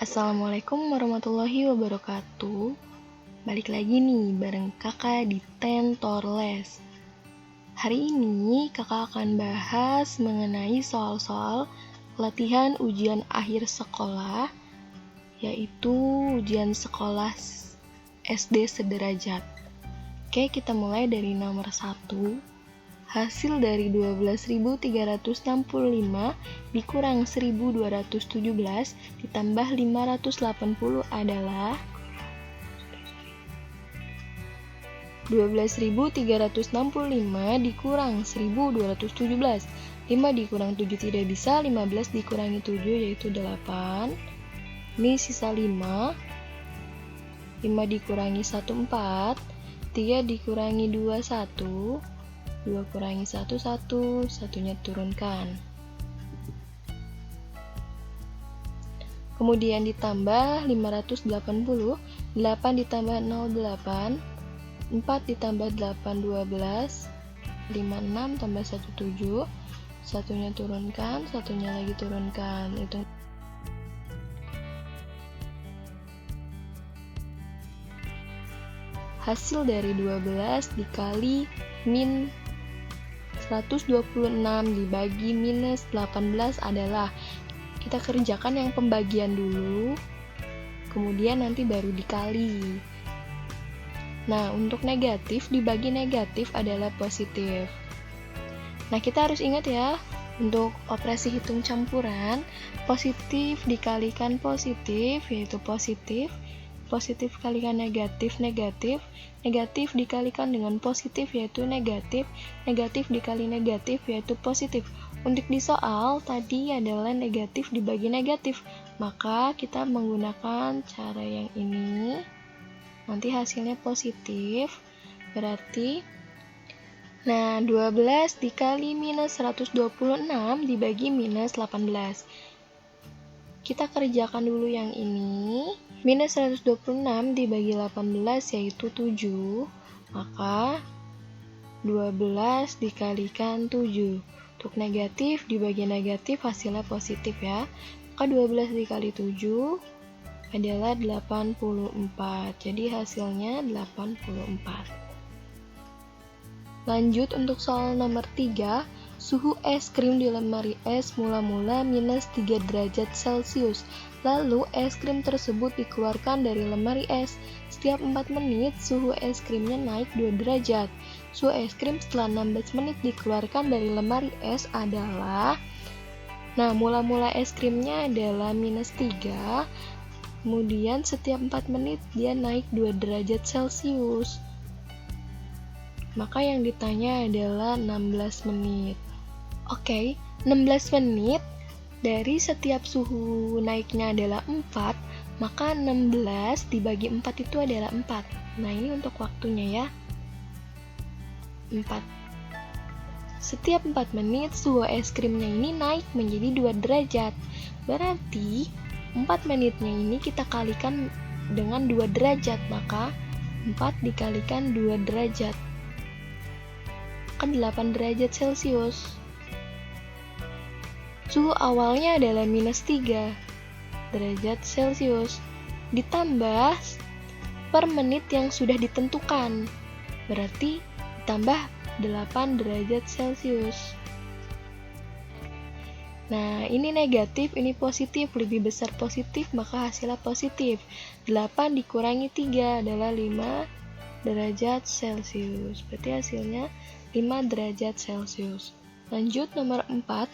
Assalamualaikum warahmatullahi wabarakatuh. Balik lagi nih bareng kakak di Tentorles. Hari ini kakak akan bahas mengenai soal-soal latihan ujian akhir sekolah, yaitu ujian sekolah SD sederajat. Oke, kita mulai dari nomor 1. Hasil dari 12.365 dikurang 1.217 ditambah 580 adalah 12.365 dikurang 1.217. 5 dikurang 7 tidak bisa, 15 dikurangi 7 yaitu 8. Ini sisa 5. 5 dikurangi 1, 4. 3 dikurangi 2, 1. 2 kurangi 1, 1, satunya turunkan. Kemudian ditambah 580, 8 ditambah 0, 8, 4 ditambah 8, 12, 5, 6 tambah 1, 7, satunya turunkan, satunya lagi turunkan. Itu hasil dari 12 dikali min 126 dibagi minus 18 adalah, kita kerjakan yang pembagian dulu, kemudian nanti baru dikali. Nah, untuk negatif dibagi negatif adalah positif. Nah, kita harus ingat ya, untuk operasi hitung campuran, positif dikalikan positif, yaitu positif. Positif kalikan negatif, negatif. Negatif dikalikan dengan positif, yaitu negatif. Negatif dikali negatif, yaitu positif. Untuk di soal, tadi adalah negatif dibagi negatif. Maka kita menggunakan cara yang ini. Nanti hasilnya positif. Berarti, 12 dikali minus 126 dibagi minus 18. Kita kerjakan dulu yang ini. Minus 126 dibagi 18 yaitu 7. Maka 12 dikalikan 7. Untuk negatif dibagi negatif hasilnya positif ya. Maka 12 dikali 7 adalah 84. Jadi hasilnya 84. Lanjut untuk soal nomor 3. Suhu es krim di lemari es mula-mula minus 3 derajat Celcius. Lalu es krim tersebut dikeluarkan dari lemari es. Setiap 4 menit suhu es krimnya naik 2 derajat. Suhu es krim setelah 16 menit dikeluarkan dari lemari es adalah, mula-mula es krimnya adalah minus 3. Kemudian setiap 4 menit dia naik 2 derajat Celcius. Maka yang ditanya adalah 16 menit. Oke, 16 menit dari setiap suhu naiknya adalah 4, maka 16 dibagi 4 itu adalah 4. Nah, ini untuk waktunya ya. 4. Setiap 4 menit suhu es krimnya ini naik menjadi 2 derajat. Berarti 4 menitnya ini kita kalikan dengan 2 derajat, maka 4 dikalikan 2 derajat. 8 derajat Celcius. Suhu awalnya adalah minus 3 derajat Celcius. Ditambah per menit yang sudah ditentukan. Berarti ditambah 8 derajat Celcius. Nah, ini negatif, ini positif. Lebih besar positif, maka hasilnya positif. 8 dikurangi 3 adalah 5 derajat Celcius. Berarti hasilnya 5 derajat Celcius. Lanjut nomor 4.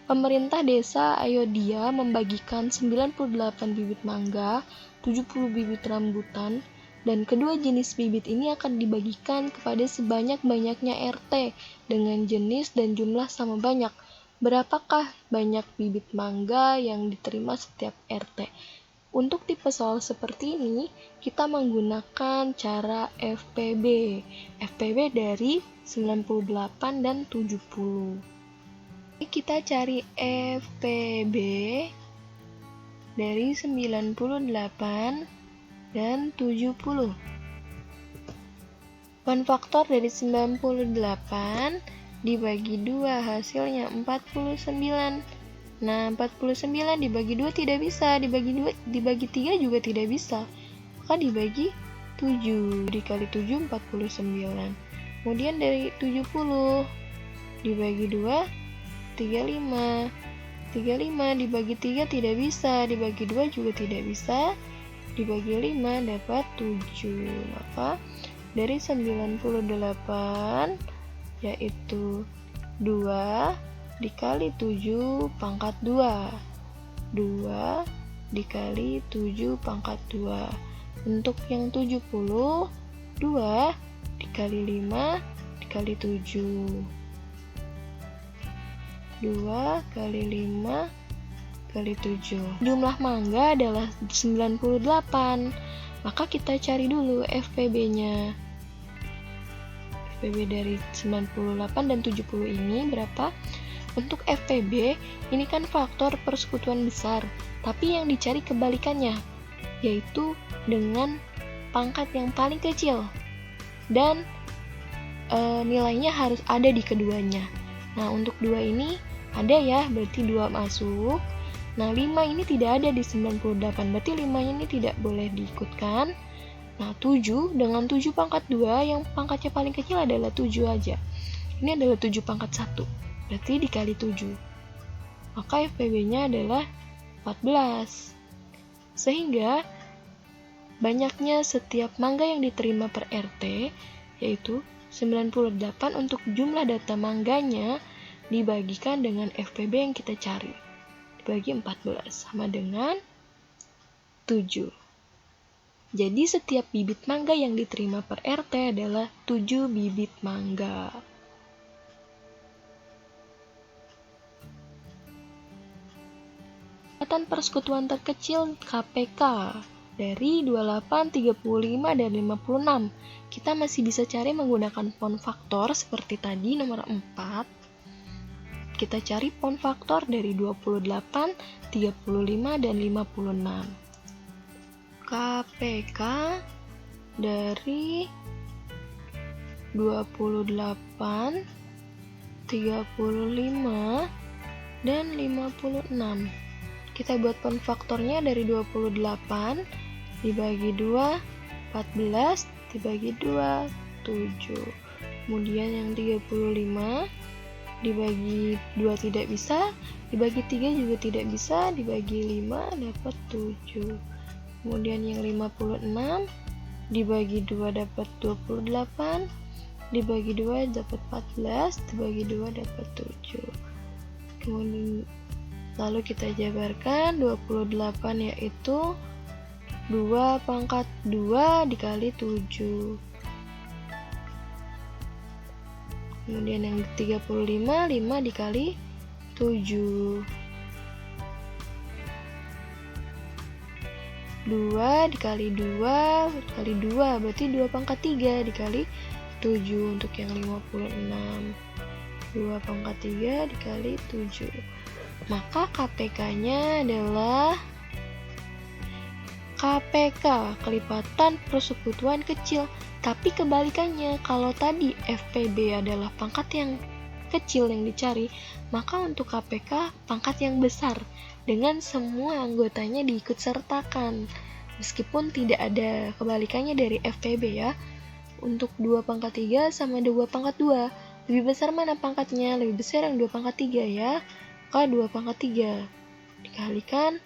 Pemerintah desa Ayodhya membagikan 98 bibit mangga, 70 bibit rambutan, dan kedua jenis bibit ini akan dibagikan kepada sebanyak-banyaknya RT dengan jenis dan jumlah sama banyak. Berapakah banyak bibit mangga yang diterima setiap RT? Untuk tipe soal seperti ini, kita menggunakan cara FPB. FPB dari 98 dan 70. Kita cari FPB dari 98 dan 70. 1 faktor dari 98 dibagi 2 hasilnya 49. Nah, 49 dibagi 2 tidak bisa, dibagi 3 juga tidak bisa. Maka dibagi 7, dikali 7 49. Kemudian dari 70 dibagi 2 35. 35 dibagi 3 tidak bisa, dibagi 2 juga tidak bisa, dibagi 5 dapat 7. Maka dari 98 yaitu 2 dikali 7 pangkat 2. 2 dikali 7 pangkat 2. Untuk yang 70, 2 dikali 5 dikali 7. 2 kali 5 kali 7. Jumlah mangga adalah 98. Maka kita cari dulu FPB-nya. FPB dari 98 dan 70 ini berapa? Untuk FPB, ini kan faktor persekutuan besar, tapi yang dicari kebalikannya, yaitu dengan pangkat yang paling kecil. Dan nilainya harus ada di keduanya. Nah, untuk 2 ini ada ya, berarti 2 masuk. Nah, 5 ini tidak ada di 98, berarti 5 ini tidak boleh diikutkan. Nah, 7 dengan 7 pangkat 2, yang pangkatnya paling kecil adalah 7 aja. Ini adalah 7 pangkat 1, berarti dikali 7. Maka FPB-nya adalah 14. Sehingga banyaknya setiap mangga yang diterima per RT, yaitu 98 untuk jumlah data mangganya dibagikan dengan FPB yang kita cari. Dibagi 14 sama dengan 7. Jadi setiap bibit mangga yang diterima per RT adalah 7 bibit mangga. Kekuatan persekutuan terkecil KPK dari 28, 35, dan 56. Kita masih bisa cari menggunakan pound faktor seperti tadi nomor 4. Kita cari pound faktor dari 28, 35, dan 56. KPK dari 28, 35, dan 56. Kita buat pound faktornya dari 28 dibagi 2, 14, dibagi 2, 7. Kemudian yang 35 dibagi 2 tidak bisa, dibagi 3 juga tidak bisa, dibagi 5 dapat 7. Kemudian yang 56 dibagi 2 dapat 28, dibagi 2 dapat 14, dibagi 2 dapat 7. Kemudian lalu kita jabarkan 28 yaitu 2 pangkat 2 dikali 7. Kemudian yang 35, 5 dikali 7. 2 dikali 2 kali 2 berarti 2 pangkat 3 dikali 7 untuk yang 56. 2 pangkat 3 dikali 7. Maka KPK-nya adalah KPK, kelipatan persekutuan kecil. Tapi kebalikannya, kalau tadi FPB adalah pangkat yang kecil yang dicari, maka untuk KPK pangkat yang besar dengan semua anggotanya diikut sertakan. Meskipun tidak ada kebalikannya dari FPB ya. Untuk 2 pangkat 3 sama 2 pangkat 2. Lebih besar mana pangkatnya? Lebih besar yang 2 pangkat 3 ya. Maka 2 pangkat 3 dikalikan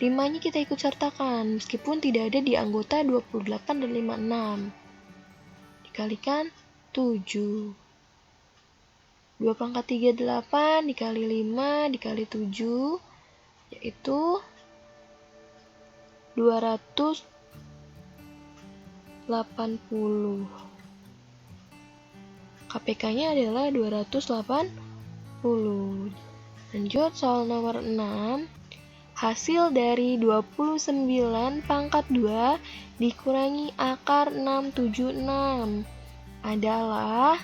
5-nya kita ikut sertakan meskipun tidak ada di anggota 28 dan 56. Dikalikan 7. 2 pangkat 3 8 dikali 5 dikali 7 yaitu 280. KPK-nya adalah 280. Lanjut soal nomor 6. Hasil dari 29 pangkat 2 dikurangi akar 676 adalah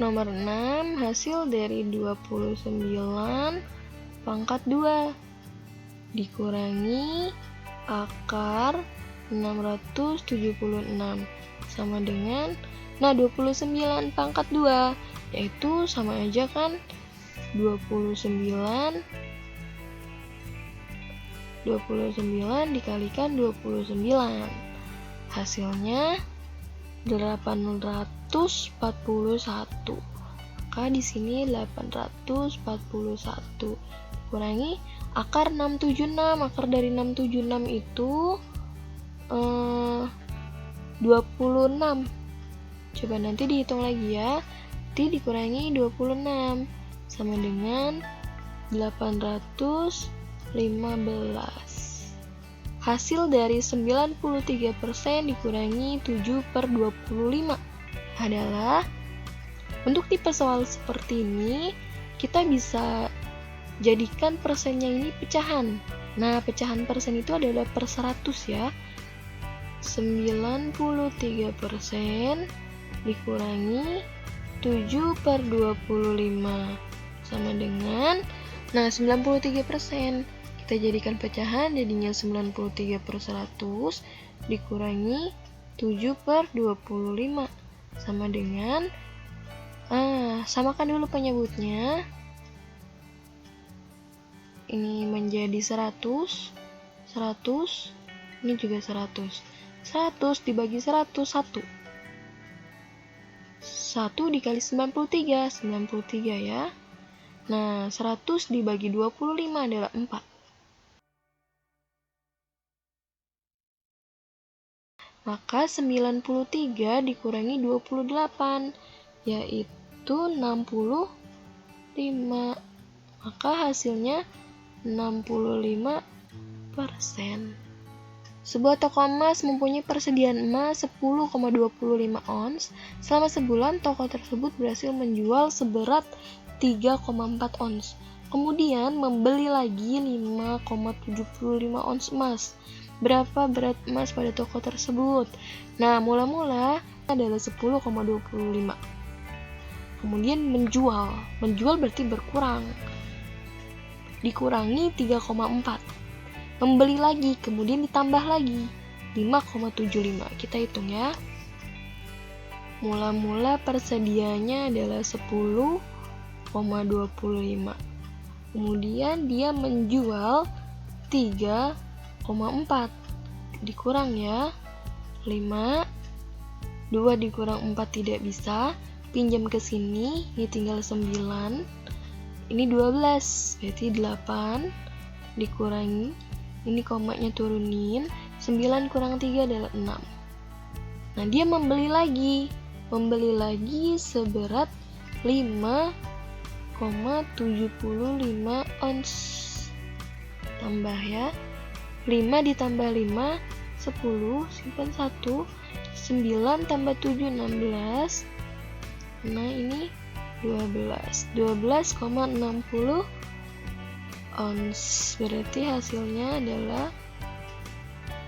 nomor 6 hasil dari 29 pangkat 2 dikurangi akar 676 sama dengan 29 pangkat 2 yaitu sama aja kan 29 dikalikan 29. Hasilnya 841. Maka di sini 841 kurangi akar 676. Akar dari 676 itu 26. Coba nanti dihitung lagi ya. Nanti dikurangi 26 sama dengan 815. Hasil dari 93% dikurangi 7/25 adalah, untuk tipe soal seperti ini, kita bisa jadikan persennya ini pecahan. Nah, pecahan persen itu adalah per 100 ya. 93% dikurangi 7/25 sama dengan, nah 93% kita jadikan pecahan, jadinya 93/100 dikurangi 7/25 sama dengan, samakan dulu penyebutnya. Ini menjadi 100, ini juga 100. 100 dibagi 100, 1. 1 dikali 93 ya. Nah, 100 dibagi 25 adalah 4. Maka 93 dikurangi 28, yaitu 65. Maka hasilnya 65%. Sebuah toko emas mempunyai persediaan emas 10,25 ons. Selama sebulan, toko tersebut berhasil menjual seberat 3,4 ons. Kemudian membeli lagi 5,75 ons emas. Berapa berat emas pada toko tersebut? Nah, mula-mula adalah 10,25. Kemudian menjual berarti berkurang. Dikurangi 3,4. Membeli lagi, kemudian ditambah lagi 5,75. Kita hitung ya. Mula-mula persediaannya adalah 10,25. Kemudian dia menjual 3,4. Dikurang ya. 5. 2 dikurang 4 tidak bisa. Pinjam ke sini, ini tinggal 9. Ini 12, berarti 8 dikurangi, ini komanya turunin, 9 kurang 3 adalah 6. Nah, dia membeli lagi seberat 5,75 ons. Tambah ya, 5 ditambah 5, 10, simpan 1, 9 tambah 7, 16. Nah, ini 12,60 ons. Berarti hasilnya adalah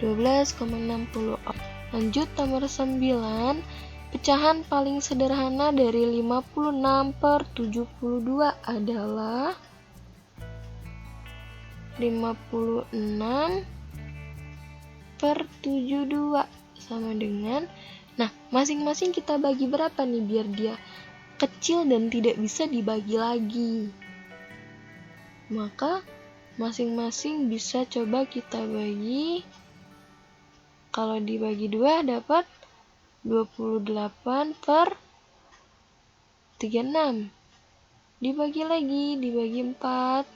12,60 ons. Lanjut nomor 9. Pecahan paling sederhana dari 56/72 adalah 56/72 sama dengan, nah masing-masing kita bagi berapa nih biar dia kecil dan tidak bisa dibagi lagi. Maka masing-masing bisa coba kita bagi. Kalau dibagi 2 dapat 28/36. Dibagi lagi, dibagi 4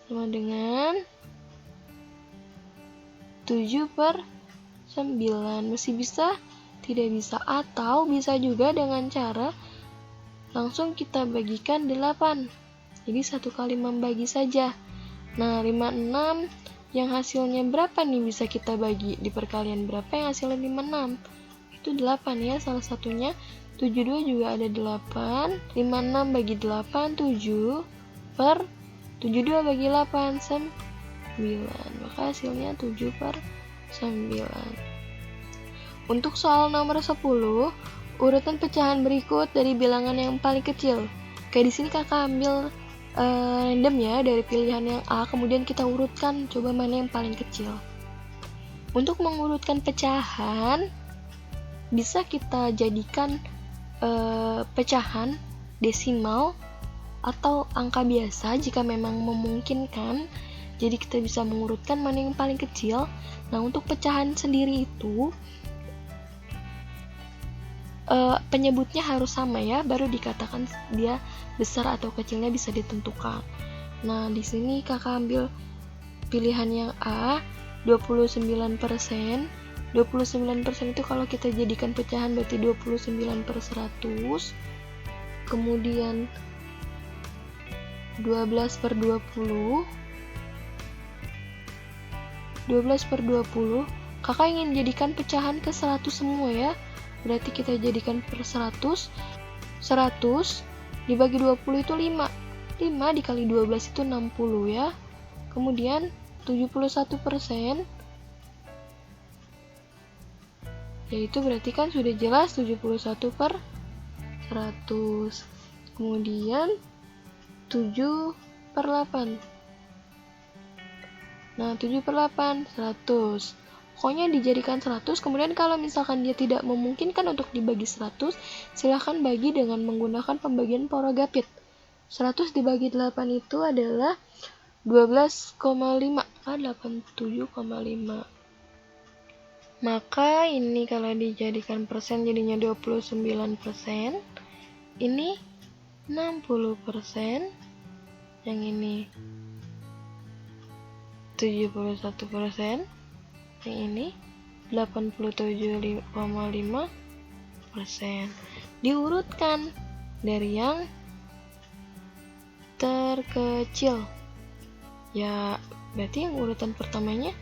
sama dengan 7/9. Masih bisa? Tidak bisa. Atau bisa juga dengan cara langsung kita bagikan 8. Jadi 1 kali membagi saja. Nah, 56 yang hasilnya berapa nih bisa kita bagi? Di perkalian berapa yang hasilnya 56? Itu 8 ya, salah satunya. 72 juga ada 8. 56 bagi 8, 7/72 bagi 8, 9. Maka hasilnya 7/9. Untuk soal nomor 10, urutan pecahan berikut dari bilangan yang paling kecil. Kayak di sini kakak ambil random ya dari pilihan yang A, kemudian kita urutkan, coba mana yang paling kecil. Untuk mengurutkan pecahan, bisa kita jadikan pecahan desimal atau angka biasa jika memang memungkinkan. Jadi kita bisa mengurutkan mana yang paling kecil. Nah, untuk pecahan sendiri itu penyebutnya harus sama ya, baru dikatakan dia besar atau kecilnya bisa ditentukan. Nah, di sini kakak ambil pilihan yang A, 29%. 29% itu kalau kita jadikan pecahan berarti 29/100. Kemudian 12/20. 12/20. Kakak ingin jadikan pecahan ke 100 semua ya. Berarti kita jadikan per 100. 100 dibagi 20 itu 5. 5 dikali 12 itu 60 ya. Kemudian 71%, yaitu berarti kan sudah jelas 71/100. Kemudian 7/8. Nah, 7/8 100. Pokoknya dijadikan 100. Kemudian kalau misalkan dia tidak memungkinkan untuk dibagi 100, silahkan bagi dengan menggunakan pembagian Porogapit. 100 dibagi 8 itu adalah 12,5. 87,5. Maka ini kalau dijadikan persen jadinya 29%. Ini 60%. Yang ini 71%. Yang ini 87,5%. Diurutkan dari yang terkecil. Ya, berarti yang urutan pertamanya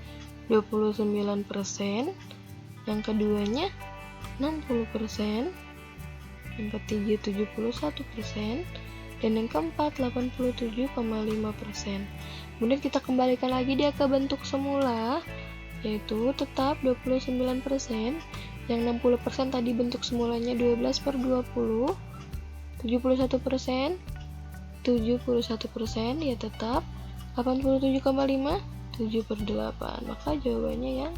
29%, yang keduanya 60%, yang ketiga 71%, dan yang keempat 87,5%. Kemudian kita kembalikan lagi dia ke bentuk semula, yaitu tetap 29%, yang 60% tadi bentuk semulanya 12/20, 71%, 71% ya tetap 87,5, 7/8. Maka jawabannya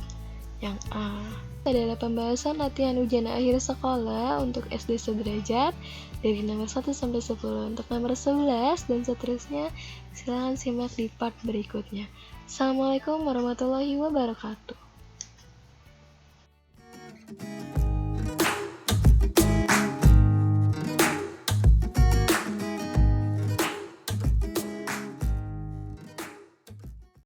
yang A. Adalah pembahasan latihan ujian akhir sekolah untuk SD sederajat dari nomor 1 sampai 10. Untuk nomor 11 dan seterusnya silahkan simak di part berikutnya. Assalamualaikum warahmatullahi wabarakatuh.